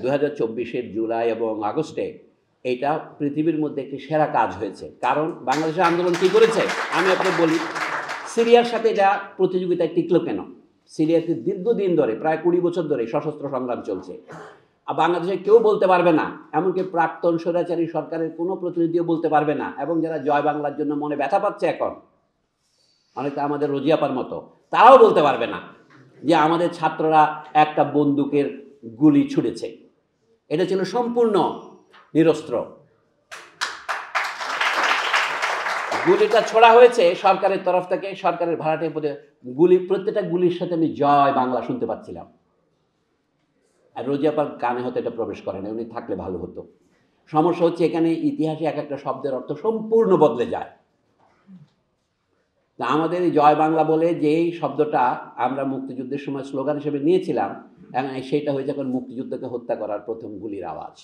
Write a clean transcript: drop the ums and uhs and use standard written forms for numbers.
2024-এর জুলাই এবং আগস্টে এটা পৃথিবীর মধ্যে একটি সেরা কাজ হয়েছে। কারণ বাংলাদেশের আন্দোলন কী করেছে আমি আপনাকে বলি। সিরিয়ার সাথে এটা প্রতিযোগিতায় টিকলো কেন? সিরিয়াতে দীর্ঘদিন ধরে প্রায় 20 বছর ধরে সশস্ত্র সংগ্রাম চলছে। আর বাংলাদেশে কেউ বলতে পারবে না, এমনকি প্রাক্তন স্বৈরাচারী সরকারের কোনো প্রতিনিধিও বলতে পারবে না, এবং যারা জয় বাংলার জন্য মনে ব্যথা পাচ্ছে এখন, অনেকটা আমাদের রোজিয়াপার মতো, তারাও বলতে পারবে না যে আমাদের ছাত্ররা একটা বন্দুকের গুলি ছুড়েছে। এটা ছিল সম্পূর্ণ নিরস্ত্র। গুলিটা ছোড়া হয়েছে সরকারের তরফ থেকে, সরকারের ভাড়াটে পদে গুলি, প্রত্যেকটা গুলির সাথে আমি জয় বাংলা শুনতে পাচ্ছিলাম। আর রোজিয়াপার কানে হয়তো এটা প্রবেশ করে না, উনি থাকলে ভালো হতো। সমস্যা হচ্ছে এখানে ইতিহাসে এক একটা শব্দের অর্থ সম্পূর্ণ বদলে যায়। তা আমাদের এই জয় বাংলা বলে যেই শব্দটা আমরা মুক্তিযুদ্ধের সময় স্লোগান হিসেবে নিয়েছিলাম, এখন সেইটা হয়েছে এখন মুক্তিযুদ্ধকে হত্যা করার প্রথম গুলির আওয়াজ।